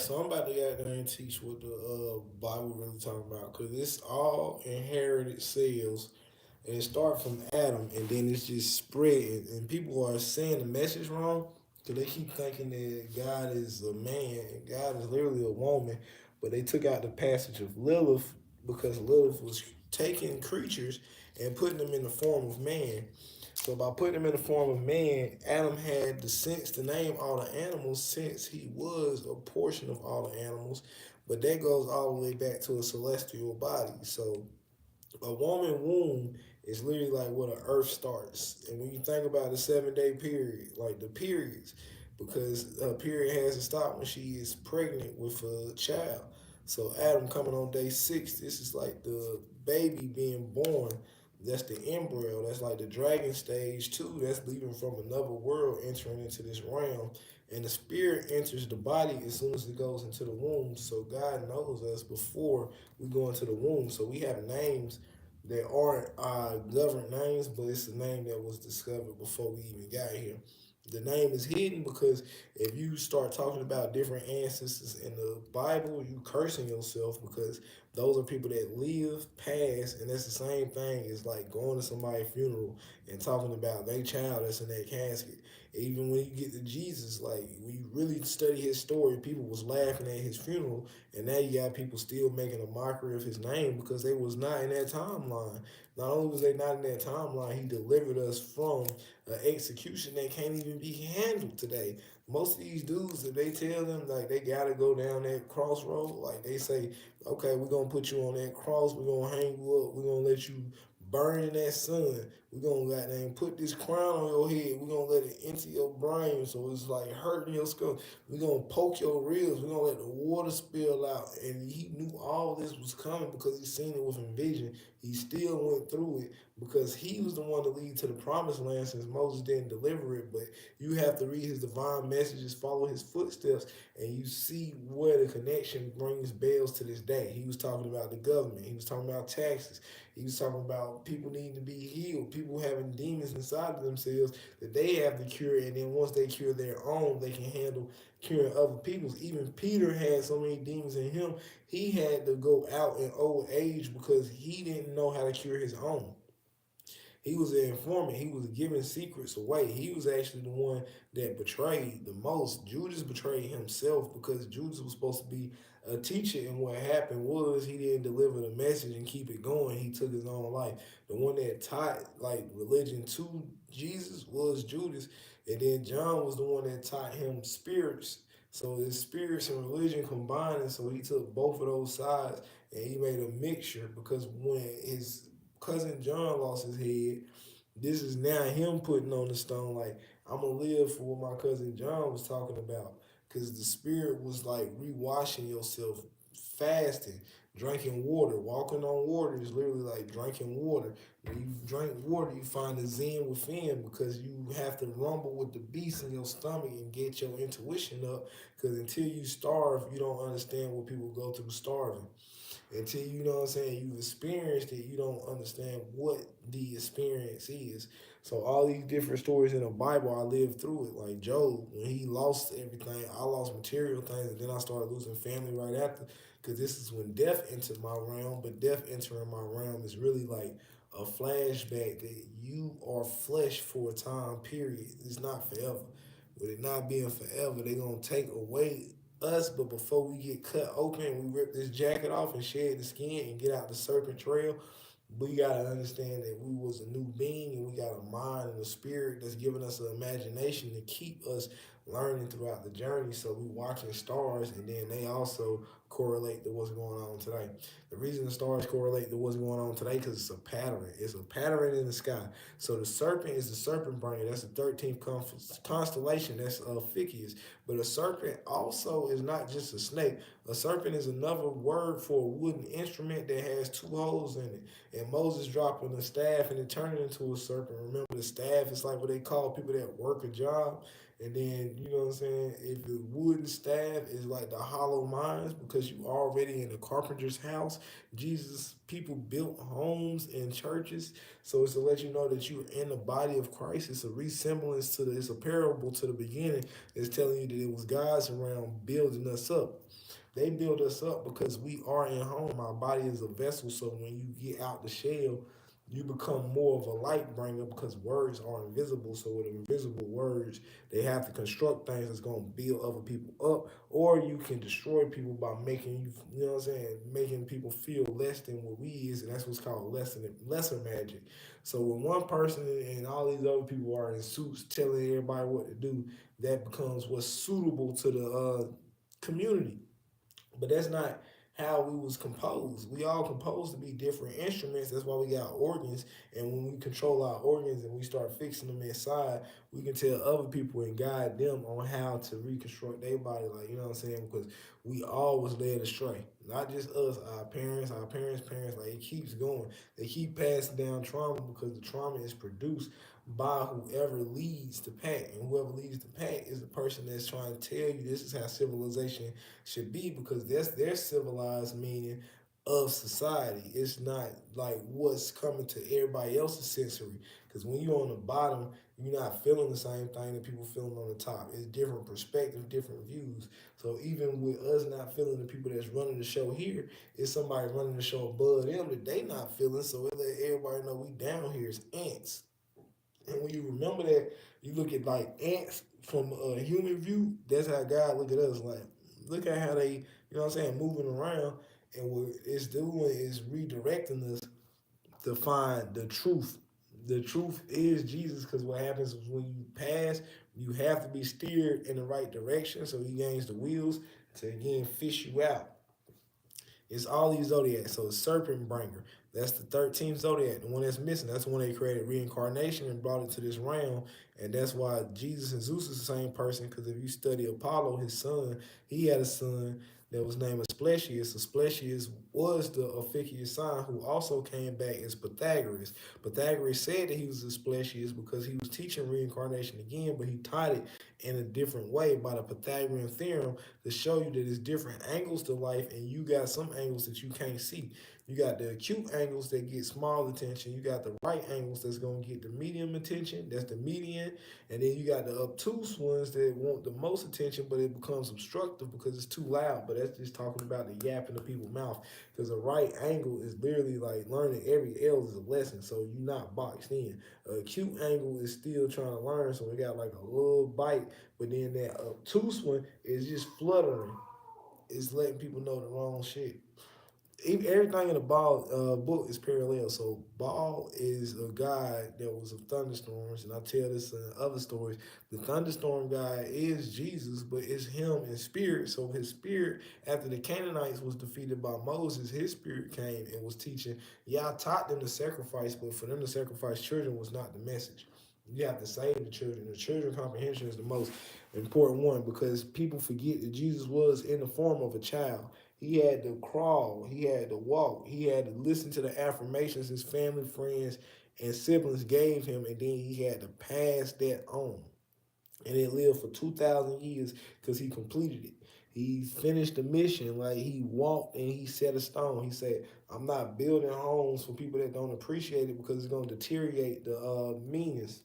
so I'm about to get there and teach what the Bible really talking about, because it's all inherited cells, and it starts from Adam, and then it's just spread, and people are saying the message wrong, because they keep thinking that God is a man, and God is literally a woman, but they took out the passage of Lilith, because Lilith was taking creatures and putting them in the form of man. So by putting him in the form of man, Adam had the sense to name all the animals since he was a portion of all the animals. But that goes all the way back to a celestial body. So a woman womb is literally like where the earth starts. And when you think about the 7 day period, like the periods, because a period has to stop when she is pregnant with a child. So Adam coming on day 6, this is like the baby being born. That's the embryo. That's like the dragon stage too. That's leaving from another world, entering into this realm. And the spirit enters the body as soon as it goes into the womb. So God knows us before we go into the womb. So we have names that aren't governed names, but it's a name that was discovered before we even got here. The name is hidden because if you start talking about different ancestors in the Bible, you cursing yourself, because those are people that live past, and that's the same thing as like going to somebody's funeral and talking about their child that's in that casket. Even when you get to Jesus, like when you really study his story, people was laughing at his funeral, and now you got people still making a mockery of his name because they was not in that timeline. Not only was they not in that timeline, he delivered us from an execution that can't even be handled today. Most of these dudes, if they tell them like they gotta go down that crossroad, like they say, okay, we're gonna put you on that cross, we're gonna hang you up, we're gonna let you burn in that sun. We're gonna goddamn put this crown on your head. We're gonna let it into your brain so it's like hurting your skull. We're gonna poke your ribs. We're gonna let the water spill out. And he knew all this was coming because he seen it within vision. He still went through it because he was the one to lead to the promised land since Moses didn't deliver it. But you have to read his divine messages, follow his footsteps, and you see where the connection brings bells to this day. He was talking about the government. He was talking about taxes. He was talking about people needing to be healed, people having demons inside of themselves that they have the cure, and then once they cure their own, they can handle curing other people's. Even Peter had so many demons in him, he had to go out in old age because he didn't know how to cure his own. He was an informant. He was giving secrets away. He was actually the one that betrayed the most. Judas betrayed himself because Judas was supposed to be a teacher, and what happened was he didn't deliver the message and keep it going. He took his own life. The one that taught like religion to Jesus was Judas, and then John was the one that taught him spirits. So his spirits and religion combined, and so he took both of those sides and he made a mixture because when his cousin John lost his head, this is now him putting on the stone like I'm gonna live for what my cousin John was talking about, because the spirit was like rewashing yourself, fasting, drinking water, walking on water is literally like drinking water. When you drink water, you find the zen within because you have to rumble with the beast in your stomach and get your intuition up. Because until you starve, you don't understand what people go through starving. Until you know what I'm saying, you've experienced it, you don't understand what the experience is. So all these different stories in the Bible, I lived through it. Like Job, when he lost everything, I lost material things, and then I started losing family right after. Because this is when death entered my realm. But death entering my realm is really like a flashback that you are flesh for a time period. It's not forever. With it not being forever, they're gonna take away us, but before we get cut open, we rip this jacket off and shed the skin and get out the serpent trail. We gotta understand that we was a new being, and we got a mind and a spirit that's giving us an imagination to keep us learning throughout the journey. So we watching stars, and then they also correlate to what's going on today. The reason the stars correlate to what's going on today because it's a pattern. It's a pattern in the sky. So the serpent is the serpent bringer. That's the 13th constellation. That's Ficus. But a serpent also is not just a snake. A serpent is another word for a wooden instrument that has two holes in it. And Moses dropping the staff and it turned it into a serpent. Remember, the staff is like what they call people that work a job. And then, you know what I'm saying, if the wooden staff is like the hollow minds because you already in the carpenter's house, Jesus, people built homes and churches. So it's to let you know that you're in the body of Christ. It's a resemblance to it's a parable to the beginning. It's telling you that it was God's around building us up. They build us up because we are in home. Our body is a vessel. So when you get out the shell, you become more of a light bringer because words are invisible. So with invisible words, they have to construct things that's gonna build other people up, or you can destroy people by making you know what I'm saying, making people feel less than what we is, and that's what's called lesser magic. So when one person and all these other people are in suits telling everybody what to do, that becomes what's suitable to the community. But that's not how we was composed. We all composed to be different instruments. That's why we got organs. And when we control our organs and we start fixing them inside, we can tell other people and guide them on how to reconstruct their body. Like, you know what I'm saying? Because we all was led astray. Not just us, our parents, like it keeps going. They keep passing down trauma because the trauma is produced by whoever leads the pack. And whoever leads the pack is the person that's trying to tell you this is how civilization should be, because that's their civilized meaning of society. It's not like what's coming to everybody else's sensory. Because when you're on the bottom, you're not feeling the same thing that people feeling on the top. It's different perspective, different views. So even with us not feeling the people that's running the show here, it's somebody running the show above them that they not feeling. So it let everybody know we down here is ants. And when you remember that, you look at like ants from a human view. That's how God look at us. Like, look at how they, you know what I'm saying, moving around. And what it's doing is redirecting us to find the truth. The truth is Jesus, because what happens is when you pass, you have to be steered in the right direction. So he gains the wheels to again fish you out. It's all these zodiacs. So serpent bringer. That's the 13th zodiac, the one that's missing. That's the one they created reincarnation and brought it to this realm. And that's why Jesus and Zeus is the same person. Because if you study Apollo, his son, he had a son that was named Asclepius. Asclepius was the Ophiuchus sign who also came back as Pythagoras. Pythagoras said that he was Asclepius because he was teaching reincarnation again, but he taught it in a different way by the Pythagorean theorem to show you that there's different angles to life, and you got some angles that you can't see. You got the acute angles that get small attention. You got the right angles that's gonna get the medium attention. That's the median, and then you got the obtuse ones that want the most attention, but it becomes obstructive because it's too loud. But that's just talking about the yap in the people's mouth. Because a right angle is literally like learning every L is a lesson, so you're not boxed in. A acute angle is still trying to learn, so we got like a little bite, but then that obtuse one is just fluttering. It's letting people know the wrong shit. Everything in the Ball book is parallel. So Ball is a guy that was of thunderstorms, and I tell this in other stories. The thunderstorm guy is Jesus, but it's him in spirit. So his spirit, after the Canaanites was defeated by Moses, his spirit came and was teaching. Yeah, I taught them to sacrifice, but for them to sacrifice children was not the message. You have to save the children. The children comprehension is the most important one because people forget that Jesus was in the form of a child. He had to crawl. He had to walk. He had to listen to the affirmations his family, friends, and siblings gave him, and then he had to pass that on. And it lived for 2,000 years because he completed it. He finished the mission. Like he walked and he set a stone. He said, "I'm not building homes for people that don't appreciate it because it's going to deteriorate the meanings."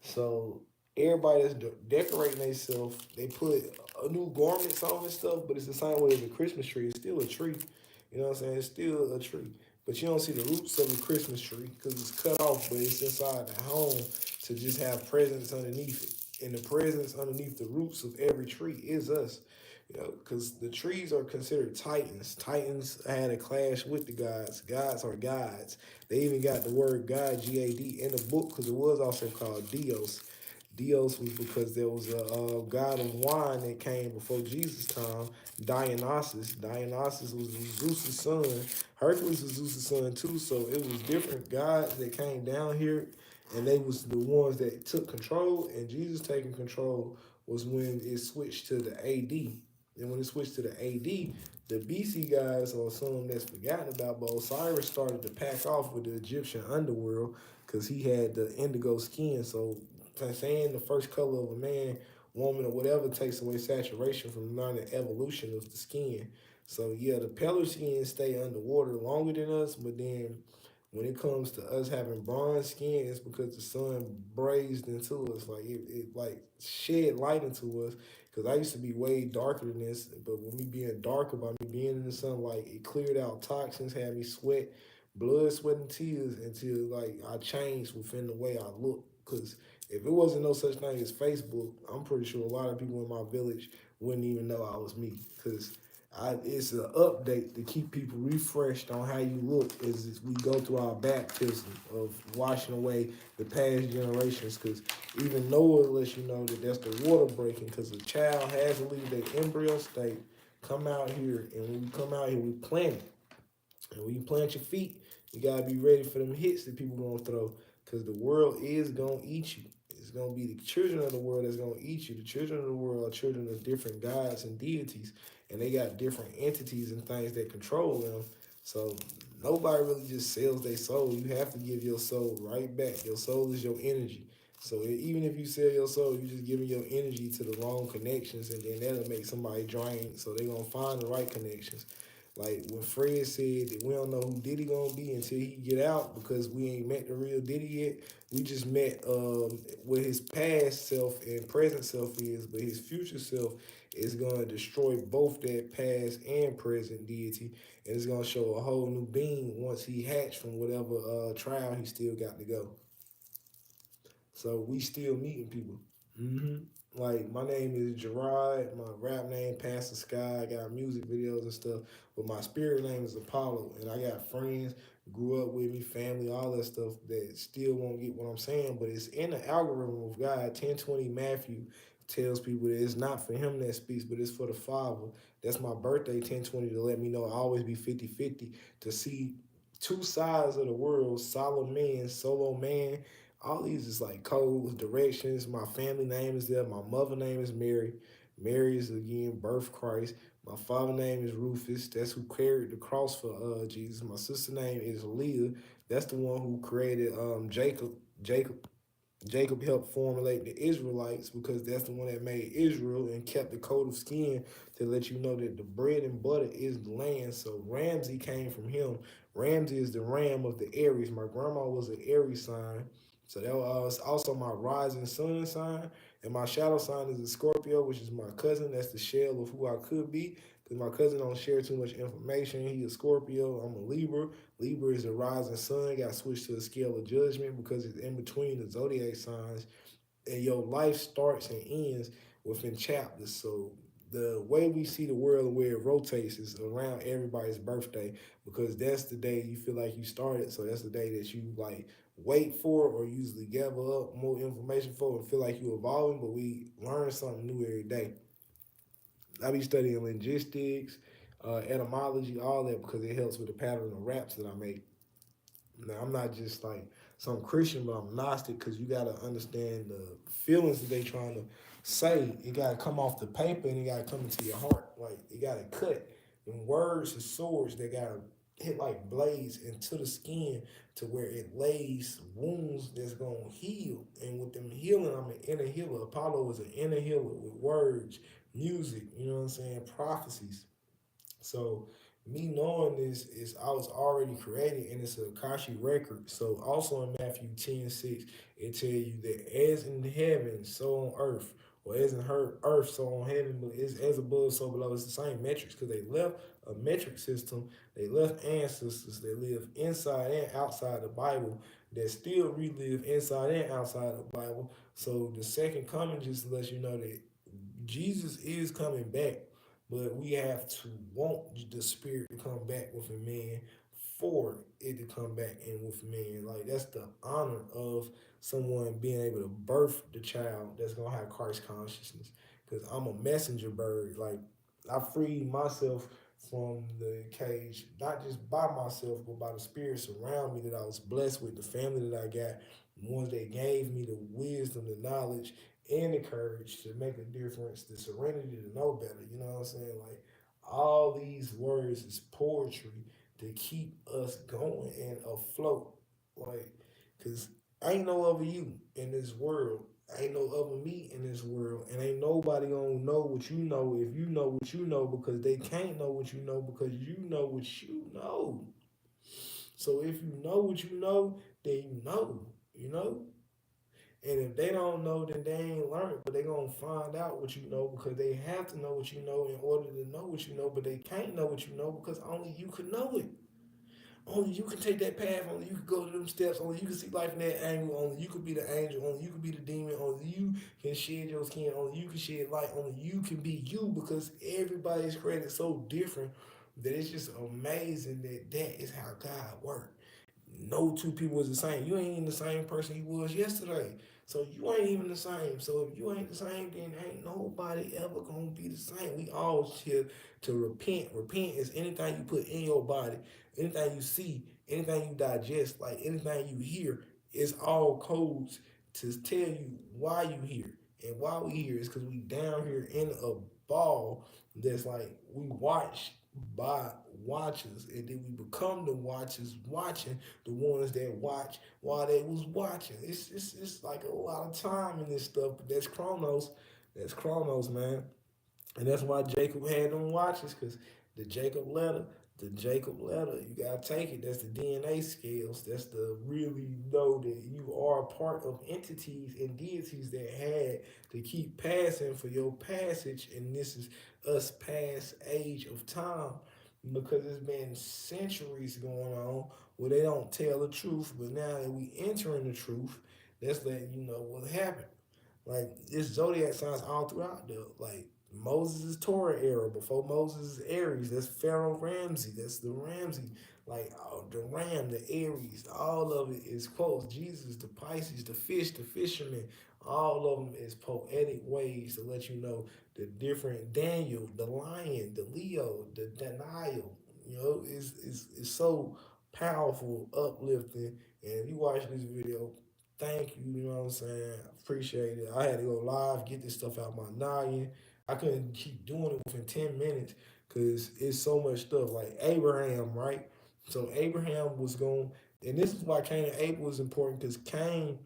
So everybody that's decorating themselves, they put new garments on and stuff, but it's the same way as a Christmas tree. It's still a tree. You know what I'm saying? It's still a tree. But you don't see the roots of the Christmas tree because it's cut off, but it's inside the home to just have presents underneath it. And the presents underneath the roots of every tree is us. You know, because the trees are considered titans. Titans had a clash with the gods. Gods are gods. They even got the word God, G-A-D, in the book because it was also called Dios. Dios was because there was a god of wine that came before Jesus' time, Dionysus. Dionysus was Zeus' son. Hercules was Zeus' son too, so it was different gods that came down here, and they was the ones that took control, and Jesus taking control was when it switched to the AD. And when it switched to the AD, the BC guys, or some that's forgotten about, but Osiris started to pack off with the Egyptian underworld because he had the indigo skin. So saying the first color of a man, woman, or whatever takes away saturation from the evolution of the skin. So yeah, the paler skin stay underwater longer than us, but then when it comes to us having bronze skin, it's because the sun brazed into us, like it like shed light into us. Because I used to be way darker than this, but when me being darker by me being in the sunlight, it cleared out toxins, had me sweat, blood, sweat, and tears until like I changed within the way I look. Because if it wasn't no such thing as Facebook, I'm pretty sure a lot of people in my village wouldn't even know I was me. Because it's an update to keep people refreshed on how you look as we go through our baptism of washing away the past generations. Because even Noah lets you know that that's the water breaking. Because a child has to leave their embryo state, come out here, and when you come out here, we plant it. And when you plant your feet, you gotta be ready for them hits that people gonna throw, because the world is gonna eat you. It's gonna be the children of the world that's gonna eat you. The children of the world are children of different gods and deities, and they got different entities and things that control them. So nobody really just sells their soul. You have to give your soul right back. Your soul is your energy. So even if you sell your soul, you're just giving your energy to the wrong connections, and then that'll make somebody drain. So they're gonna find the right connections. Like when Fred said that we don't know who Diddy gonna be until he get out because we ain't met the real Diddy yet. We just met what his past self and present self is, but his future self is gonna destroy both that past and present deity, and it's gonna show a whole new being once he hatched from whatever trial he still got to go. So we still meeting people. hmm Like my name is Gerard. My rap name Pastor Sky. I got music videos and stuff, but my spirit name is Apollo. And I got friends, grew up with me, family, all that stuff that still won't get what I'm saying. But it's in the algorithm of God. 1020 Matthew tells people that it's not for him that speaks, but it's for the Father. That's my birthday, 1020, to let me know I always be 50-50 to see two sides of the world, solemn man, solo man. All these is like codes, directions. My family name is there. My mother name is Mary. Mary is again birth Christ. My father name is Rufus. That's who carried the cross for Jesus. My sister name is Leah. That's the one who created Jacob. Jacob Jacob helped formulate the Israelites because that's the one that made Israel and kept the coat of skin to let you know that the bread and butter is the land. So Ramsey came from him. Ramsey is the ram of the Aries. My grandma was an Aries sign. So that was also my rising sun sign. And my shadow sign is a Scorpio, which is my cousin. That's the shell of who I could be. Because my cousin don't share too much information. He a Scorpio. I'm a Libra. Libra is the rising sun. Got switched to the scale of judgment because it's in between the zodiac signs, and your life starts and ends within chapters. So the way we see the world and where it rotates is around everybody's birthday because that's the day you feel like you started. So that's the day that you like wait for or usually gather up more information for and feel like you evolving. But we learn something new every day. I be studying linguistics, etymology, all that because it helps with the pattern of raps that I make. Now, I'm not just like some Christian, but I'm Gnostic because you got to understand the feelings that they trying to say. It got to come off the paper and it got to come into your heart. Like, it got to cut. And words and swords, they got to hit like blades into the skin to where it lays wounds that's going to heal. And with them healing, I'm an inner healer. Apollo is an inner healer with words, music, you know what I'm saying, prophecies. So me knowing this is I was already created and it's a Akashi record. So also in Matthew 10:6, it tell you that as in heaven, so on earth, or as in her earth, so on heaven, but it's as above, so below. It's the same metrics because they left a metric system, they left ancestors, they live inside and outside the Bible that still relive inside and outside the Bible. So the second coming just lets you know that Jesus is coming back, but we have to want the spirit to come back with a man for it to come back in with man. Like that's the honor of someone being able to birth the child that's gonna have Christ consciousness. Because I'm a messenger bird. Like I freed myself from the cage, not just by myself, but by the spirits around me that I was blessed with, the family that I got, the ones that gave me the wisdom, the knowledge, and the courage to make a difference, the serenity to know better. You know what I'm saying? Like all these words is poetry to keep us going and afloat. Like, cause ain't no other you in this world. Ain't no other me in this world, and ain't nobody gonna know what you know if you know what you know, because they can't know what you know because you know what you know. So if you know what you know, then you know, you know. And if they don't know, then they ain't learned, but they gonna find out what you know because they have to know what you know in order to know what you know, but they can't know what you know because only you can know it. Only you can take that path. Only you can go to them steps. Only you can see life in that angle. Only you can be the angel. Only you can be the demon. Only you can shed your skin. Only you can shed light. Only you can be you because everybody is created so different that it's just amazing that that is how God works. No two people is the same. You ain't even the same person you was yesterday. So you ain't even the same. So if you ain't the same, then ain't nobody ever gonna be the same. We all here to repent. Repent is anything you put in your body, anything you see, anything you digest, like anything you hear, is all codes to tell you why you here. And why we here is because we down here in a ball that's like we watch by watchers, and then we become the watchers watching the ones that watch while they was watching. It's like a lot of time in this stuff, but that's Chronos. That's Chronos, man. And that's why Jacob had them watches, because the Jacob letter, the Jacob letter, you gotta take it. That's the DNA scales. That's the really know that you are a part of entities and deities that had to keep passing for your passage. And this is us past age of time because it's been centuries going on where they don't tell the truth. But now that we entering the truth, that's letting you know what happened. Like it's zodiac signs all throughout the like Moses' Torah era. Before Moses' Aries, that's Pharaoh Ramsey. That's the Ramsey. Like the Ram, the Aries, all of it is quotes. Jesus, the Pisces, the fish, the fisherman, all of them is poetic ways to let you know the different Daniel, the lion, the Leo, the denial. You know, is so powerful, uplifting. And if you watch this video, thank you. You know what I'm saying? Appreciate it. I had to go live, get this stuff out my noggin. I couldn't keep doing it within 10 minutes because it's so much stuff. Like Abraham, right? So Abraham was going, and this is why Cain and Abel is important because Cain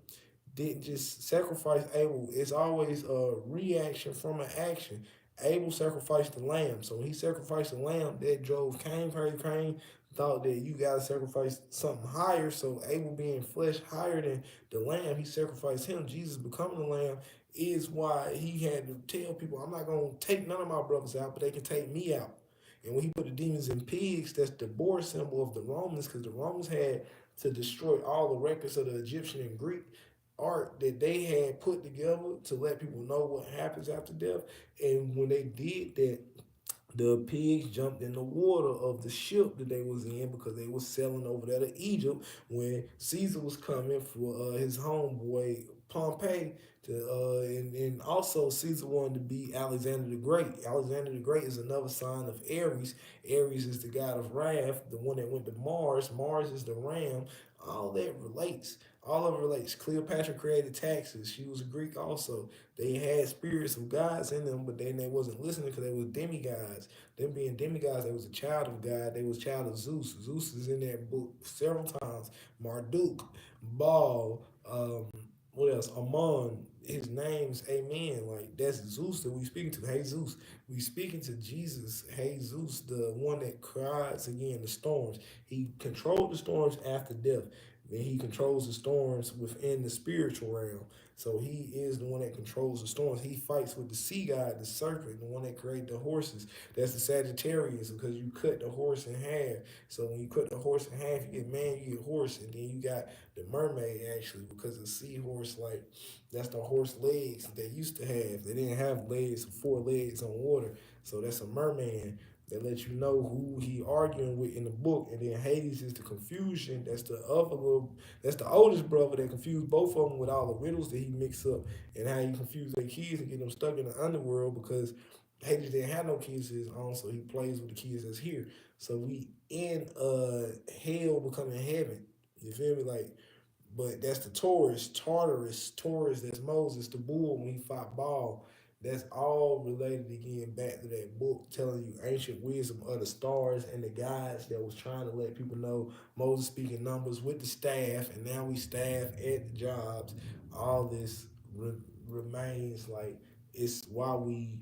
didn't just sacrifice Abel. It's always a reaction from an action. Abel sacrificed the lamb. So when he sacrificed the lamb, that drove Cain crazy. Cain thought that you gotta sacrifice something higher. So Abel being flesh higher than the lamb, he sacrificed him. Jesus becoming the lamb is why he had to tell people, I'm not gonna take none of my brothers out, but they can take me out. And when he put the demons in pigs, that's the boar symbol of the Romans, because the Romans had to destroy all the records of the Egyptian and Greek art that they had put together to let people know what happens after death. And when they did that, the pigs jumped in the water of the ship that they was in because they was sailing over there to Egypt when Caesar was coming for his homeboy Pompey to and also Caesar wanted to be Alexander the Great. Alexander the Great is another sign of Aries. Aries is the god of wrath, the one that went to Mars. Mars is the ram. All that relates. All of it relates. Cleopatra created taxes. She was a Greek also. They had spirits of gods in them, but then they wasn't listening because they was demigods. Them being demigods, they was a child of God. They was a child of Zeus. Zeus is in that book several times. Marduk, Baal, what else? Amon. His name's Amen. Like that's Zeus that we speaking to. Hey Zeus. We speaking to Jesus. Hey Zeus, the one that cries again the storms. He controlled the storms after death. Then he controls the storms within the spiritual realm. So he is the one that controls the storms. He fights with the sea god, the serpent, the one that created the horses. That's the Sagittarius because you cut the horse in half. So when you cut the horse in half, you get man, you get horse, and then you got the mermaid actually because the seahorse, like that's the horse legs that they used to have. They didn't have legs, 4 legs on water. So that's a merman that lets you know who he arguing with in the book. And then Hades is the confusion. That's the oldest brother that confused both of them with all the riddles that he mixed up and how he confused their kids and get them stuck in the underworld because Hades didn't have no kids of his own, so he plays with the kids that's here. So we in hell becoming heaven. You feel me? Like, but that's the Taurus, Taurus, that's Moses, the bull when he fought Baal. That's all related again back to that book telling you ancient wisdom of the stars and the guides that was trying to let people know Moses speaking numbers with the staff, and now we staff at the jobs. All this remains like it's why we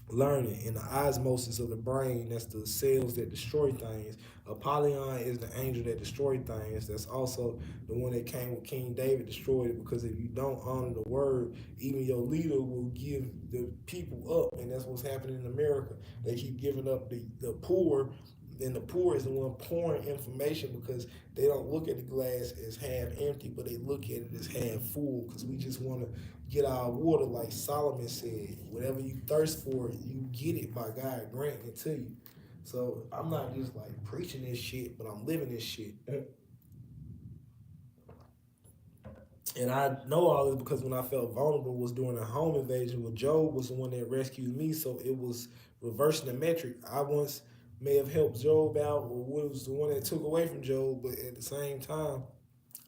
learning in the osmosis of the brain. That's the cells that destroy things. Apollyon is the angel that destroyed things. That's also the one that came with King David, destroyed it, because if you don't honor the word, even your leader will give the people up. And that's what's happening in America. They keep giving up the poor, and the poor is the one pouring information, because they don't look at the glass as half empty, but they look at it as half full, because we just want to get our water, like Solomon said. Whatever you thirst for, you get it by God granting it to you. So I'm not just like preaching this shit, but I'm living this shit. And I know all this because when I felt vulnerable was during a home invasion, where Job was the one that rescued me. So it was reversing the metric. I once may have helped Job out, or was the one that took away from Job, but at the same time,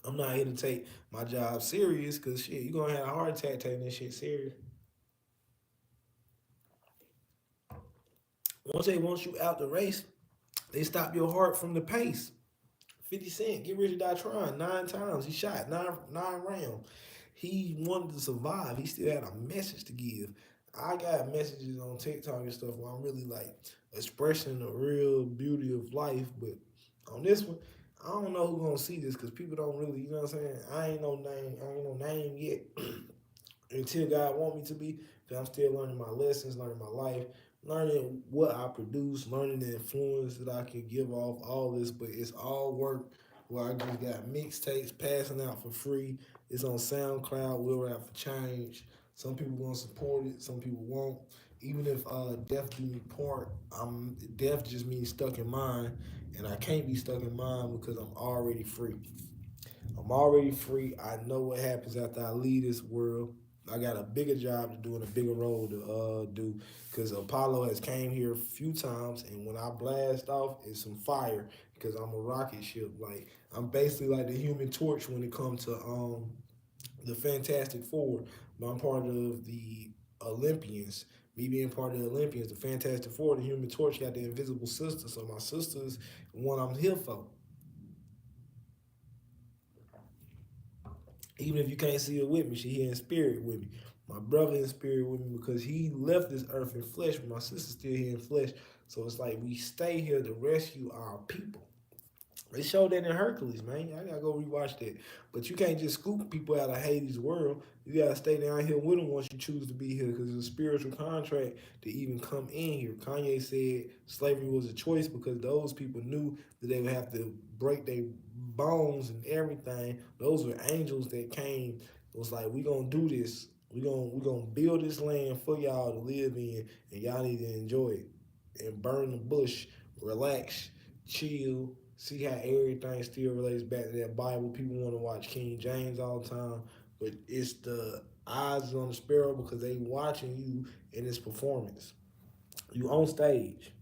I'm not here to take my job serious, because shit, you're gonna have a heart attack taking this shit serious. Once they want you out the race, they stop your heart from the pace. 50 Cent, Get Rich or Die Trying, 9 times. He shot nine rounds. He wanted to survive. He still had a message to give. I got messages on TikTok and stuff where I'm really like expressing the real beauty of life. But on this one, I don't know who's gonna see this, because people don't really, you know what I'm saying? I ain't no name. I ain't no name yet. Until God want me to be. Because I'm still learning my lessons, learning my life, learning what I produce, learning the influence that I can give off, all this. But it's all work where I just got mixtapes passing out for free. It's on SoundCloud, Will Rap for Change. Some people gonna support it, some people won't. Even if death do me part, death just means stuck in mind, and I can't be stuck in mind because I'm already free. I'm already free. I know what happens after I leave this world. I got a bigger job to do and a bigger role to do, because Apollo has came here a few times, and when I blast off, it's some fire, because I'm a rocket ship. Like, I'm basically like the Human Torch when it comes to the Fantastic Four, but I'm part of the Olympians. Me being part of the Olympians, the Fantastic Four, the Human Torch got the Invisible Sister. So my sister's one I'm here for. Even if you can't see her with me, she here in spirit with me. My brother in spirit with me, because he left this earth in flesh, but my sister's still here in flesh. So it's like we stay here to rescue our people. They showed that in Hercules, man. I gotta go rewatch that. But you can't just scoop people out of Hades' world. You gotta stay down here with them once you choose to be here, because it's a spiritual contract to even come in here. Kanye said slavery was a choice because those people knew that they would have to break their bones and everything. Those were angels that came. It was like, we gonna do this. We gonna build this land for y'all to live in, and y'all need to enjoy it and burn the bush, relax, chill, see how everything still relates back to that Bible. People want to watch King James all the time, but it's the eyes on the sparrow, because they watching you in this performance. You on stage.